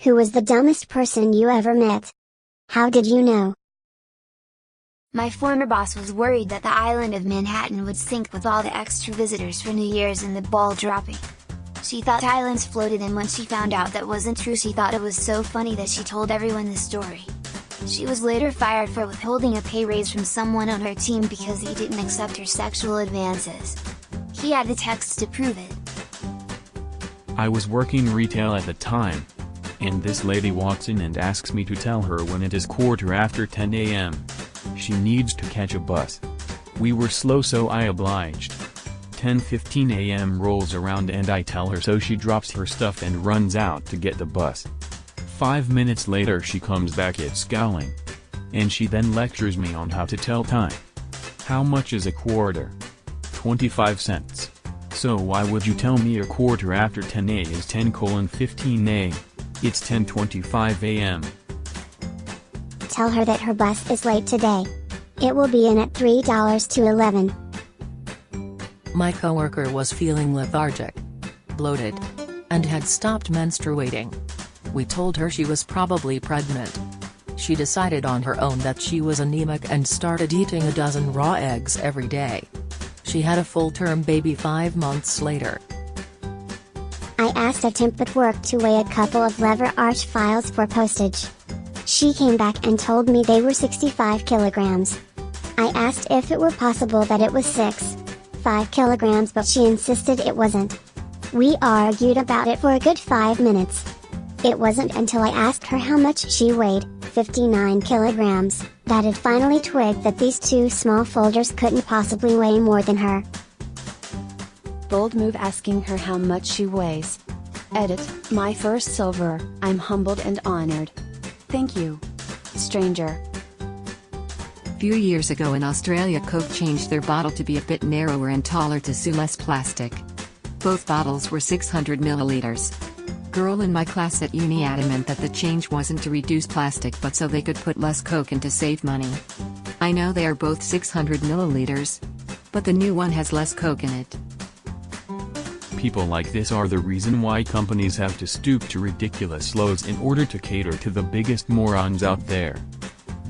Who was the dumbest person you ever met? How did you know? My former boss was worried that the island of Manhattan would sink with all the extra visitors for New Year's and the ball dropping. She thought islands floated, and when she found out that wasn't true, she thought it was so funny that she told everyone the story. She was later fired for withholding a pay raise from someone on her team because he didn't accept her sexual advances. He had the text to prove it. I was working retail at the time, and this lady walks in and asks me to tell her when it is 10:15 a.m. She needs to catch a bus. We were slow, so I obliged. 10:15 a.m. rolls around and I tell her, so she drops her stuff and runs out to get the bus. 5 minutes later she comes back yet scowling. And she then lectures me on how to tell time. How much is a quarter? 25 cents. So why would you tell me a 10:15 a is 10:15 a? It's 10:25 a.m. Tell her that her bus is late today. It will be in at $3 to 11. My coworker was feeling lethargic, bloated, and had stopped menstruating. We told her she was probably pregnant. She decided on her own that she was anemic and started eating a dozen raw eggs every day. She had a full-term baby 5 months later. I asked a temp at work to weigh a couple of lever arch files for postage. She came back and told me they were 65 kilograms. I asked if it were possible that it was 5 kilograms, but she insisted it wasn't. We argued about it for a good 5 minutes. It wasn't until I asked her how much she weighed, 59 kilograms, that it finally twigged that these two small folders couldn't possibly weigh more than her. Bold move, asking her how much she weighs. Edit, my first silver, I'm humbled and honored. Thank you. Stranger. Few years ago in Australia, Coke changed their bottle to be a bit narrower and taller to suit less plastic. Both bottles were 600 milliliters. Girl in my class at uni adamant that the change wasn't to reduce plastic but so they could put less Coke in to save money. I know they are both 600 milliliters, but the new one has less Coke in it. People like this are the reason why companies have to stoop to ridiculous lows in order to cater to the biggest morons out there.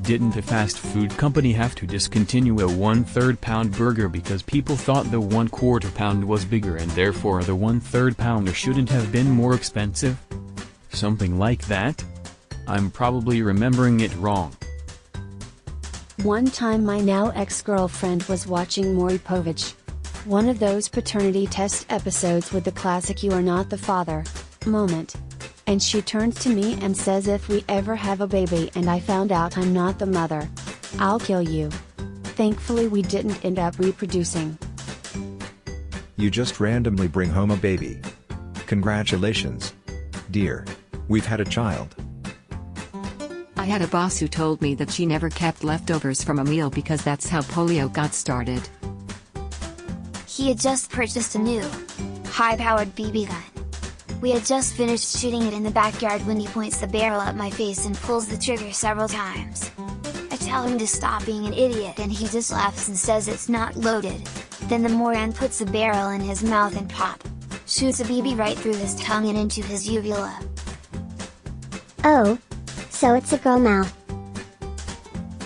Didn't a fast food company have to discontinue a 1/3 pound burger because people thought the 1/4 pound was bigger and therefore the 1/3 pounder shouldn't have been more expensive? Something like that? I'm probably remembering it wrong. One time my now ex-girlfriend was watching Maury Povich. One of those paternity test episodes with the classic "you are not the father" moment. And she turns to me and says, if we ever have a baby and I found out I'm not the mother, I'll kill you. Thankfully we didn't end up reproducing. You just randomly bring home a baby. Congratulations. Dear. We've had a child. I had a boss who told me that she never kept leftovers from a meal because that's how polio got started. He had just purchased a new, high-powered BB gun. We had just finished shooting it in the backyard when he points the barrel at my face and pulls the trigger several times. I tell him to stop being an idiot and he just laughs and says it's not loaded. Then the moron puts the barrel in his mouth and pop! Shoots a BB right through his tongue and into his uvula. Oh! So it's a girl mouth.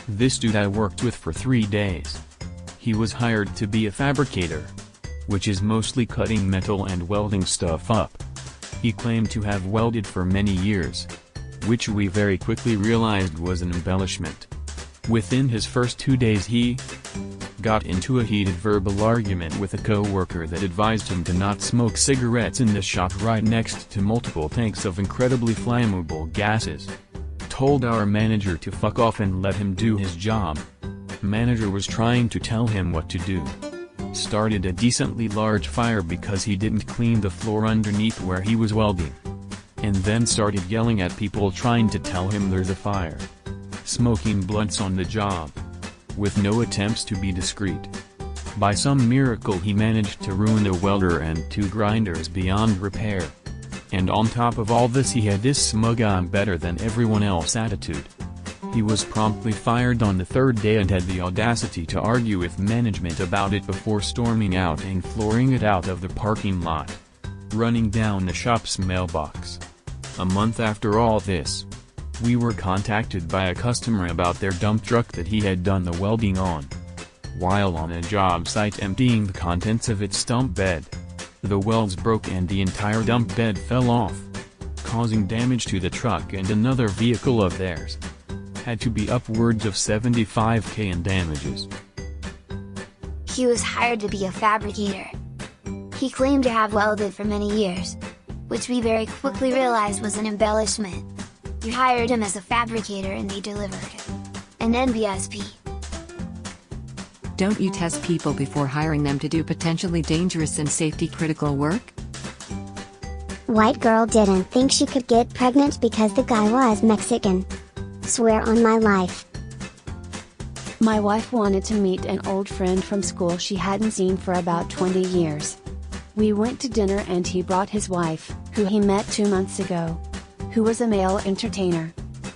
This dude I worked with for 3 days. He was hired to be a fabricator, which is mostly cutting metal and welding stuff up. He claimed to have welded for many years, which we very quickly realized was an embellishment. Within his first 2 days he got into a heated verbal argument with a co-worker that advised him to not smoke cigarettes in the shop right next to multiple tanks of incredibly flammable gases. Told our manager to fuck off and let him do his job. Manager was trying to tell him what to do. Started a decently large fire because he didn't clean the floor underneath where he was welding. And then started yelling at people trying to tell him there's a fire. Smoking blunts on the job. With no attempts to be discreet. By some miracle he managed to ruin a welder and 2 grinders beyond repair. And on top of all this he had this smug "I'm better than everyone else" attitude. He was promptly fired on the 3rd day and had the audacity to argue with management about it before storming out and flooring it out of the parking lot. Running down the shop's mailbox. A month after all this, we were contacted by a customer about their dump truck that he had done the welding on. While on a job site emptying the contents of its dump bed, the welds broke and the entire dump bed fell off, causing damage to the truck and another vehicle of theirs. Had to be upwards of $75,000 in damages. He was hired to be a fabricator. He claimed to have welded for many years, which we very quickly realized was an embellishment. We hired him as a fabricator and they delivered an NBSP. Don't you test people before hiring them to do potentially dangerous and safety-critical work? White girl didn't think she could get pregnant because the guy was Mexican. Swear on my life. My wife wanted to meet an old friend from school she hadn't seen for about 20 years. We went to dinner and he brought his wife, who he met 2 months ago, who was a male entertainer,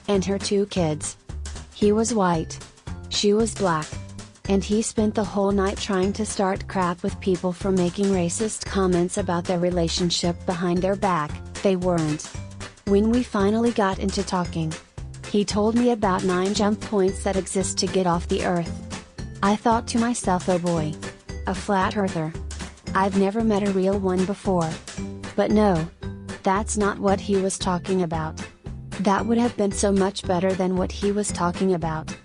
and her 2 kids. He was white. She was black. And he spent the whole night trying to start crap with people for making racist comments about their relationship behind their back. They weren't. When we finally got into talking, he told me about 9 jump points that exist to get off the earth. I thought to myself, oh boy. A flat earther. I've never met a real one before. But no. That's not what he was talking about. That would have been so much better than what he was talking about.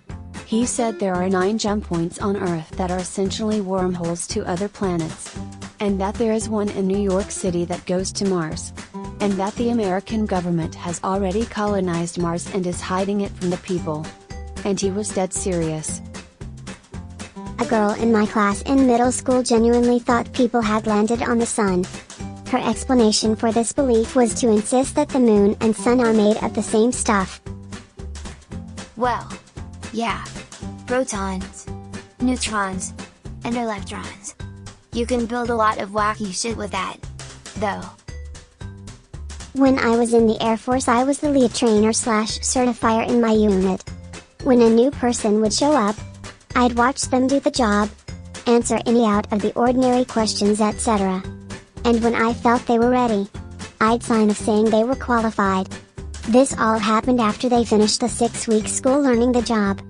He said there are 9 jump points on Earth that are essentially wormholes to other planets. And that there is one in New York City that goes to Mars. And that the American government has already colonized Mars and is hiding it from the people. And he was dead serious. A girl in my class in middle school genuinely thought people had landed on the sun. Her explanation for this belief was to insist that the moon and sun are made of the same stuff. Well, yeah. Protons, neutrons, and electrons. You can build a lot of wacky shit with that, though. When I was in the Air Force, I was the lead trainer/certifier in my unit. When a new person would show up, I'd watch them do the job, answer any out of the ordinary questions, etc. And when I felt they were ready, I'd sign off saying they were qualified. This all happened after they finished the 6-week school learning the job.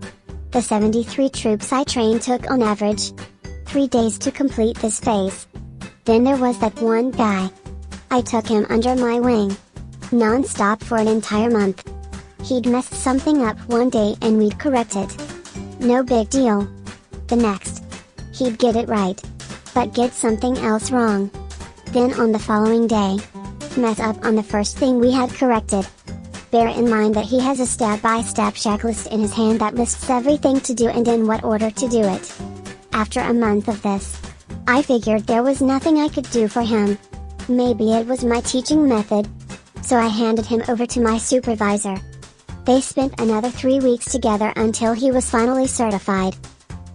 The 73 troops I trained took on average 3 days to complete this phase. Then there was that one guy. I took him under my wing, non-stop for an entire month. He'd messed something up one day and we'd correct it. No big deal. The next, he'd get it right, but get something else wrong. Then on the following day, mess up on the first thing we had corrected. Bear in mind that he has a step-by-step checklist in his hand that lists everything to do and in what order to do it. After a month of this, I figured there was nothing I could do for him. Maybe it was my teaching method. So I handed him over to my supervisor. They spent another 3 weeks together until he was finally certified.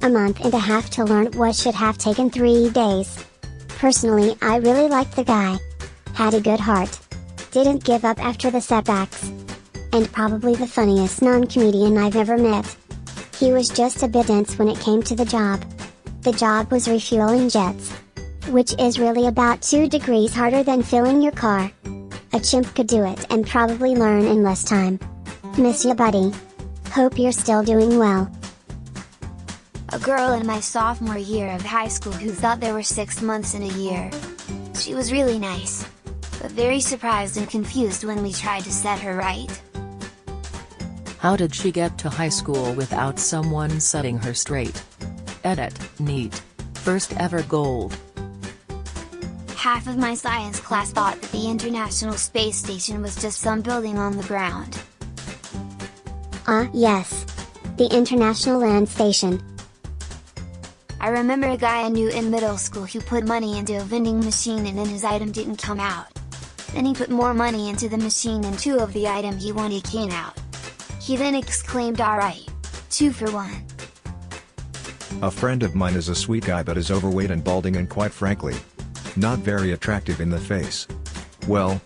A month and a half to learn what should have taken 3 days. Personally, I really liked the guy. Had a good heart. Didn't give up after the setbacks. And probably the funniest non-comedian I've ever met. He was just a bit dense when it came to the job. The job was refueling jets. Which is really about 2 degrees harder than filling your car. A chimp could do it and probably learn in less time. Miss ya, buddy. Hope you're still doing well. A girl in my sophomore year of high school who thought there were 6 months in a year. She was really nice, but very surprised and confused when we tried to set her right. How did she get to high school without someone setting her straight? Edit, neat. First ever gold. Half of my science class thought that the International Space Station was just some building on the ground. Yes. The International Land Station. I remember a guy I knew in middle school who put money into a vending machine and then his item didn't come out. Then he put more money into the machine and 2 of the item he wanted came out. He then exclaimed, "Alright, 2 for 1. A friend of mine is a sweet guy but is overweight and balding and quite frankly, not very attractive in the face. Well,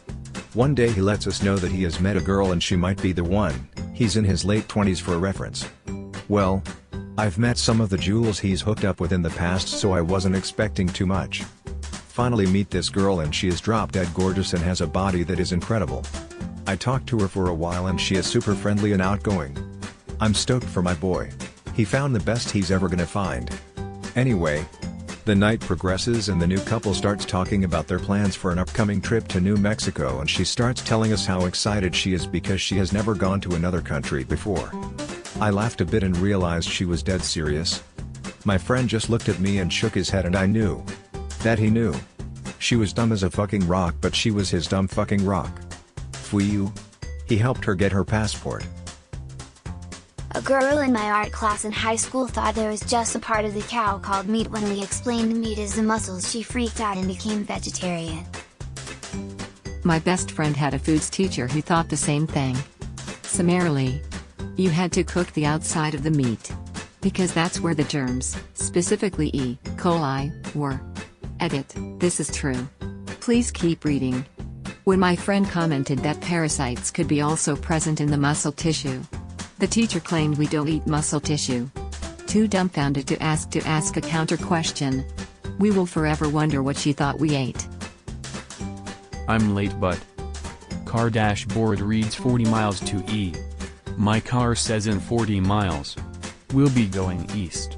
one day he lets us know that he has met a girl and she might be the one. He's in his late 20s for reference. Well, I've met some of the jewels he's hooked up with in the past, so I wasn't expecting too much. Finally meet this girl and she is drop dead gorgeous and has a body that is incredible. I talked to her for a while and she is super friendly and outgoing. I'm stoked for my boy. He found the best he's ever gonna find. Anyway, the night progresses and the new couple starts talking about their plans for an upcoming trip to New Mexico, and she starts telling us how excited she is because she has never gone to another country before. I laughed a bit and realized she was dead serious. My friend just looked at me and shook his head, and I knew that he knew. She was dumb as a fucking rock, but she was his dumb fucking rock. Phew. He helped her get her passport. A girl in my art class in high school thought there was just a part of the cow called meat. When we explained meat is the muscles, she freaked out and became vegetarian. My best friend had a foods teacher who thought the same thing. Summarily, you had to cook the outside of the meat, because that's where the germs, specifically E. coli, were. Edit, this is true. Please keep reading. When my friend commented that parasites could be also present in the muscle tissue, the teacher claimed we don't eat muscle tissue. Too dumbfounded to ask a counter question. We will forever wonder what she thought we ate. I'm late, but car dashboard reads 40 miles to E. My car says in 40 miles. We'll be going east.